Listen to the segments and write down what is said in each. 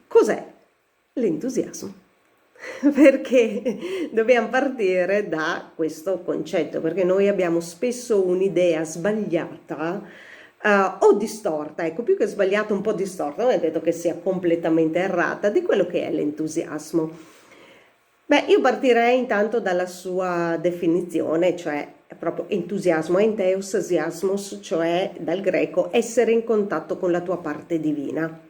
cos'è l'entusiasmo? Perché dobbiamo partire da questo concetto, perché noi abbiamo spesso un'idea sbagliata o distorta, ecco, più che sbagliata, un po' distorta, non è detto che sia completamente errata, di quello che è l'entusiasmo. Beh, io partirei intanto dalla sua definizione, cioè proprio entusiasmo, enthousiasmos, cioè dal greco essere in contatto con la tua parte divina,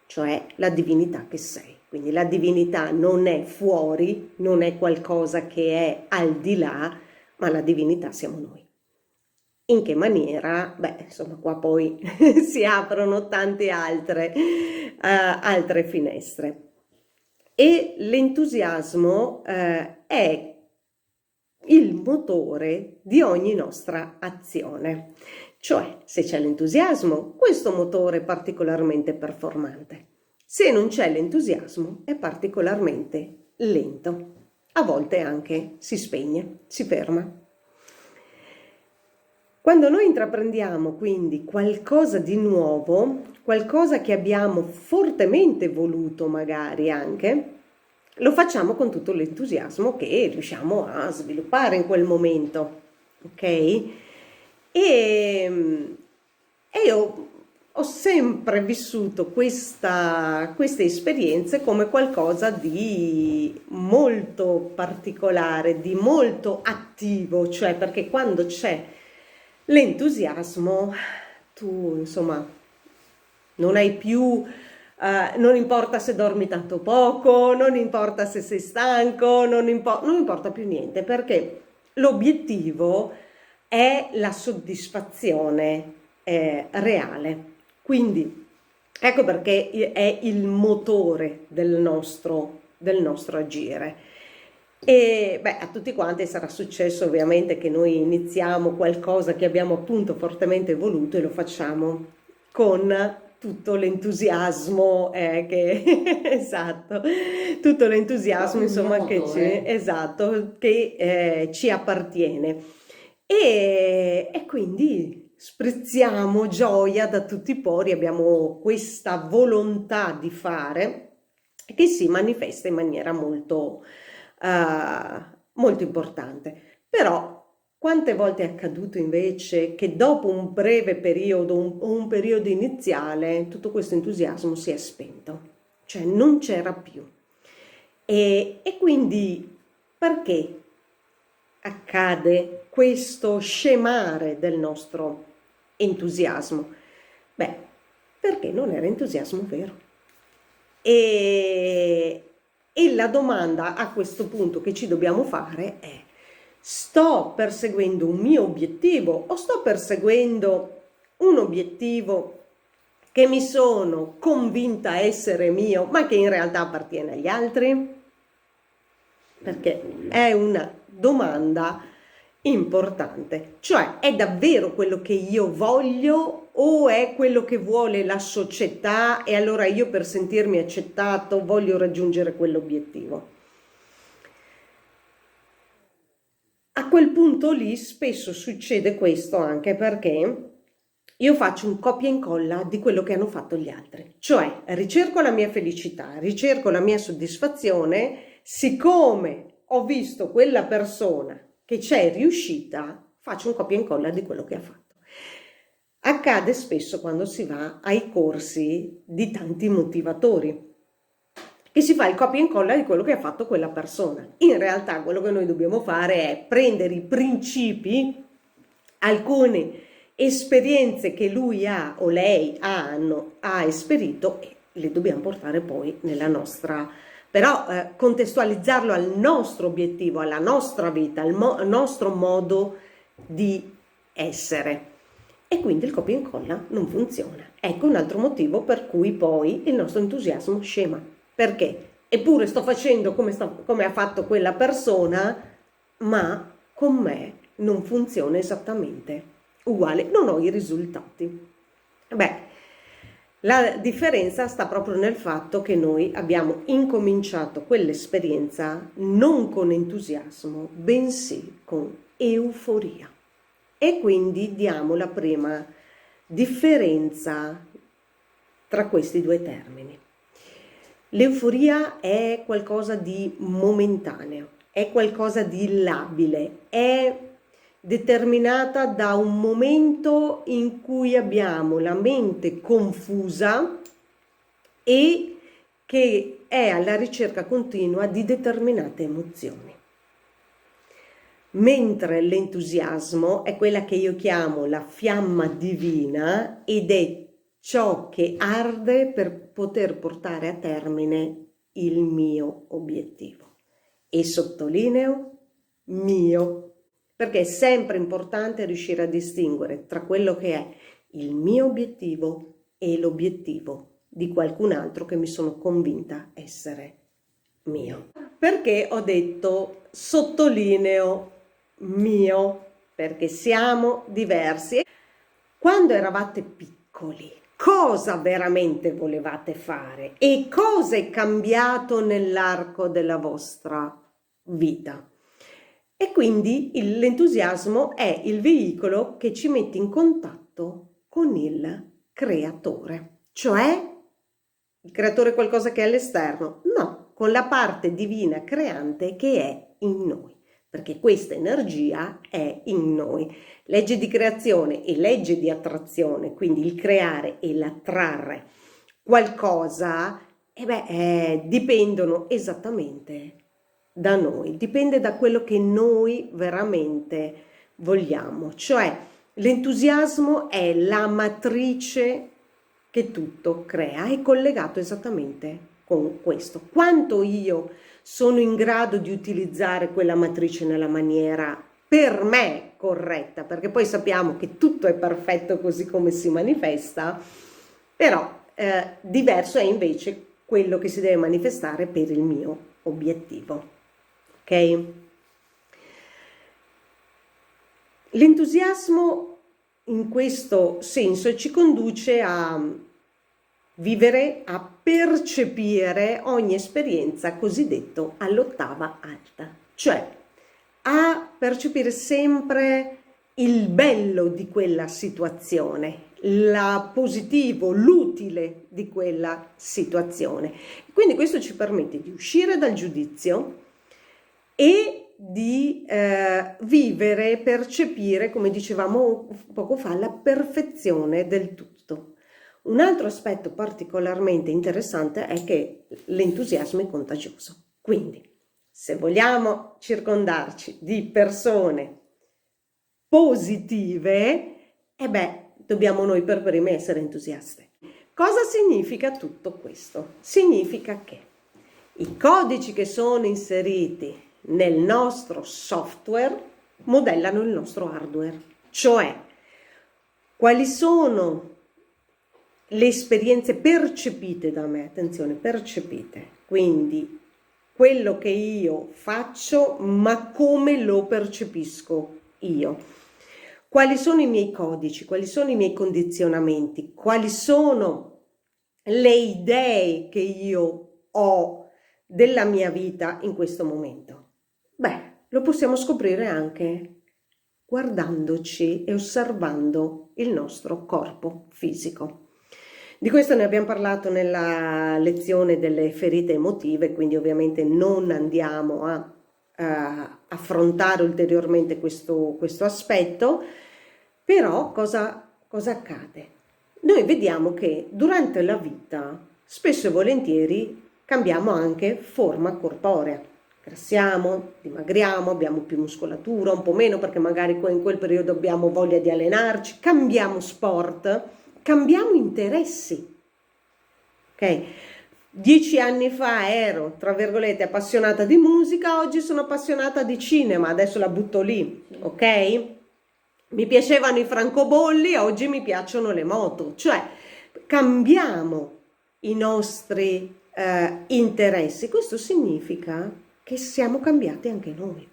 cioè la divinità che sei. Quindi la divinità non è fuori, non è qualcosa che è al di là, ma la divinità siamo noi. In che maniera? Beh, insomma, qua poi si aprono tante altre finestre. E l'entusiasmo è il motore di ogni nostra azione. Cioè, se c'è l'entusiasmo, questo motore è particolarmente performante. Se non c'è l'entusiasmo, è particolarmente lento. A volte anche si spegne, si ferma. Quando noi intraprendiamo quindi qualcosa di nuovo, qualcosa che abbiamo fortemente voluto magari anche, lo facciamo con tutto l'entusiasmo che riusciamo a sviluppare in quel momento, ok? E io ho sempre vissuto queste esperienze come qualcosa di molto particolare, di molto attivo, cioè perché quando c'è l'entusiasmo, tu insomma non hai più, non importa se dormi tanto poco, non importa se sei stanco, non importa più niente, perché l'obiettivo è la soddisfazione reale. Quindi ecco perché è il motore del nostro agire. E beh, a tutti quanti sarà successo ovviamente che noi iniziamo qualcosa che abbiamo appunto fortemente voluto e lo facciamo con tutto l'entusiasmo esatto, tutto l'entusiasmo Proprio il mio insomma motore. esatto, che ci appartiene. E quindi sprizziamo gioia da tutti i pori, abbiamo questa volontà di fare che si manifesta in maniera molto importante. Però quante volte è accaduto invece che dopo un breve periodo o un periodo iniziale tutto questo entusiasmo si è spento, cioè non c'era più. E quindi perché accade questo scemare del nostro entusiasmo? Beh, perché non era entusiasmo vero. E la domanda a questo punto che ci dobbiamo fare è: sto perseguendo un mio obiettivo o sto perseguendo un obiettivo che mi sono convinta essere mio, ma che in realtà appartiene agli altri? Perché è una domanda importante, cioè è davvero quello che io voglio o è quello che vuole la società e allora io per sentirmi accettato voglio raggiungere quell'obiettivo. A quel punto lì spesso succede questo anche perché io faccio un copia e incolla di quello che hanno fatto gli altri, cioè ricerco la mia felicità, ricerco la mia soddisfazione, siccome ho visto quella persona che c'è riuscita, faccio un copia e incolla di quello che ha fatto. Accade spesso quando si va ai corsi di tanti motivatori, che si fa il copia e incolla di quello che ha fatto quella persona. In realtà quello che noi dobbiamo fare è prendere i principi, alcune esperienze che lui ha o lei ha esperito e le dobbiamo portare poi nella nostra, però contestualizzarlo al nostro obiettivo, alla nostra vita, al nostro modo di essere. E quindi il copia e incolla non funziona. Ecco un altro motivo per cui poi il nostro entusiasmo scema. Perché? Eppure sto facendo come ha fatto quella persona, ma con me non funziona esattamente uguale, non ho i risultati. Beh, la differenza sta proprio nel fatto che noi abbiamo incominciato quell'esperienza non con entusiasmo, bensì con euforia. E quindi diamo la prima differenza tra questi due termini. L'euforia è qualcosa di momentaneo, è qualcosa di labile, è determinata da un momento in cui abbiamo la mente confusa e che è alla ricerca continua di determinate emozioni. Mentre l'entusiasmo è quella che io chiamo la fiamma divina ed è ciò che arde per poter portare a termine il mio obiettivo. E sottolineo mio, perché è sempre importante riuscire a distinguere tra quello che è il mio obiettivo e l'obiettivo di qualcun altro che mi sono convinta essere mio. Perché ho detto sottolineo mio? Perché siamo diversi. Quando eravate piccoli, cosa veramente volevate fare e cosa è cambiato nell'arco della vostra vita? E quindi l'entusiasmo è il veicolo che ci mette in contatto con il creatore, cioè il creatore è qualcosa che è all'esterno? No, con la parte divina creante che è in noi, perché questa energia è in noi. Legge di creazione e legge di attrazione, quindi il creare e l'attrarre qualcosa, dipendono esattamente da noi, dipende da quello che noi veramente vogliamo, cioè l'entusiasmo è la matrice che tutto crea, è collegato esattamente con questo. Quanto io sono in grado di utilizzare quella matrice nella maniera per me corretta, perché poi sappiamo che tutto è perfetto così come si manifesta, però diverso è invece quello che si deve manifestare per il mio obiettivo. Ok? L'entusiasmo in questo senso ci conduce a vivere, a percepire ogni esperienza cosiddetto all'ottava alta, cioè a percepire sempre il bello di quella situazione, la positivo, l'utile di quella situazione. Quindi questo ci permette di uscire dal giudizio e di vivere, percepire, come dicevamo poco fa, la perfezione del tutto. Un altro aspetto particolarmente interessante è che l'entusiasmo è contagioso. Quindi, se vogliamo circondarci di persone positive, dobbiamo noi per primi essere entusiasti. Cosa significa tutto questo? Significa che i codici che sono inseriti nel nostro software modellano il nostro hardware, cioè quali sono le esperienze percepite da me, attenzione, percepite, quindi quello che io faccio, ma come lo percepisco io. Quali sono i miei codici, quali sono i miei condizionamenti, quali sono le idee che io ho della mia vita in questo momento? Lo possiamo scoprire anche guardandoci e osservando il nostro corpo fisico. Di questo ne abbiamo parlato nella lezione delle ferite emotive, quindi ovviamente non andiamo a affrontare ulteriormente questo aspetto, però cosa accade? Noi vediamo che durante la vita spesso e volentieri cambiamo anche forma corporea. Grassiamo, dimagriamo, abbiamo più muscolatura, un po' meno perché magari in quel periodo abbiamo voglia di allenarci, cambiamo sport, cambiamo interessi. Ok? 10 anni fa ero, tra virgolette, appassionata di musica, oggi sono appassionata di cinema, adesso la butto lì, ok? Mi piacevano i francobolli, oggi mi piacciono le moto, cioè cambiamo i nostri interessi. Questo significa che siamo cambiati anche noi,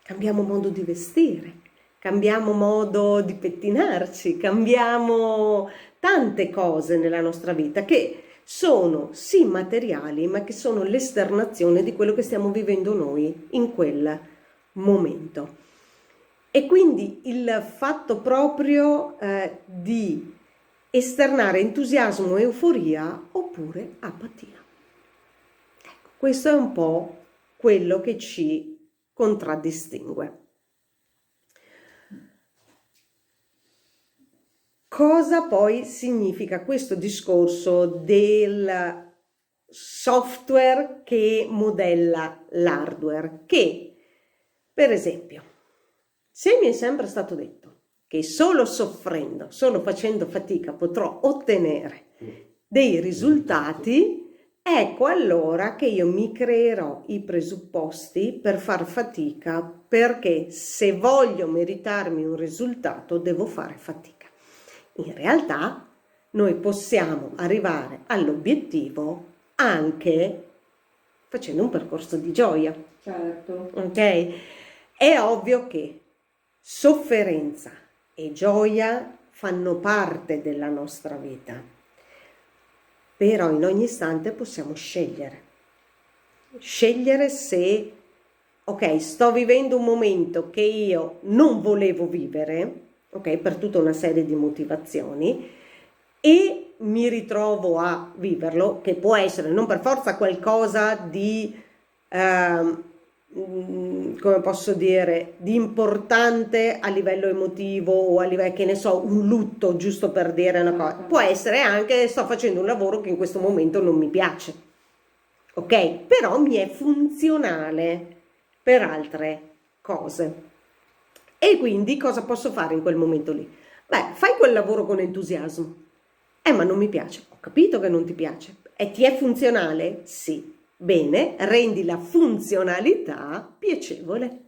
cambiamo modo di vestire, cambiamo modo di pettinarci, cambiamo tante cose nella nostra vita che sono sì materiali, ma che sono l'esternazione di quello che stiamo vivendo noi in quel momento. E quindi il fatto proprio di esternare entusiasmo, euforia oppure apatia. Questo è un po' quello che ci contraddistingue. Cosa poi significa questo discorso del software che modella l'hardware? Che, per esempio, se mi è sempre stato detto che solo soffrendo, solo facendo fatica potrò ottenere dei risultati, ecco allora che io mi creerò i presupposti per far fatica, perché se voglio meritarmi un risultato devo fare fatica. In realtà noi possiamo arrivare all'obiettivo anche facendo un percorso di gioia. Certo. Ok? È ovvio che sofferenza e gioia fanno parte della nostra vita, però in ogni istante possiamo scegliere. Scegliere se, ok, sto vivendo un momento che io non volevo vivere, ok, per tutta una serie di motivazioni, e mi ritrovo a viverlo, che può essere non per forza qualcosa di, come posso dire, di importante a livello emotivo o a livello, che ne so, un lutto, giusto per dire una cosa. Può essere anche sto facendo un lavoro che in questo momento non mi piace, ok? Però mi è funzionale per altre cose. E quindi cosa posso fare in quel momento lì? Beh, fai quel lavoro con entusiasmo. Ma non mi piace. Ho capito che non ti piace. E ti è funzionale? Sì. Bene, rendi la funzionalità piacevole.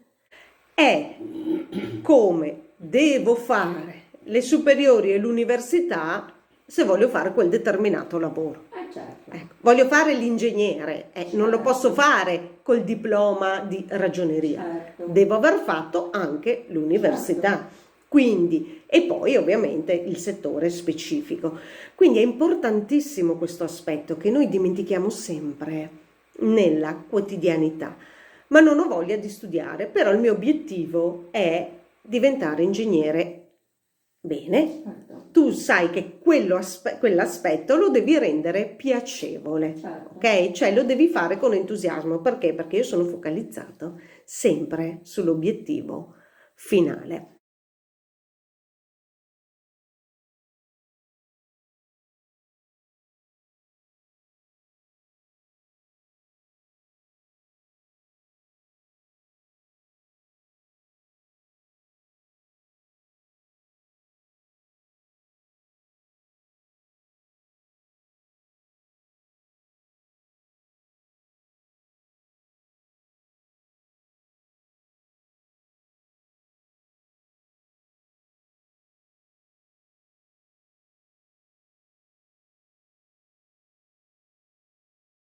È come devo fare le superiori e l'università se voglio fare quel determinato lavoro. Certo. Ecco, voglio fare l'ingegnere, non lo posso fare col diploma di ragioneria. Certo. Devo aver fatto anche l'università. Certo. Quindi, e poi ovviamente il settore specifico. Quindi è importantissimo questo aspetto che noi dimentichiamo sempre nella quotidianità. Ma non ho voglia di studiare, però il mio obiettivo è diventare ingegnere. Bene, Certo. tu sai che quell'aspetto lo devi rendere piacevole, Certo. ok? Cioè lo devi fare con entusiasmo. Perché? Perché io sono focalizzato sempre sull'obiettivo finale.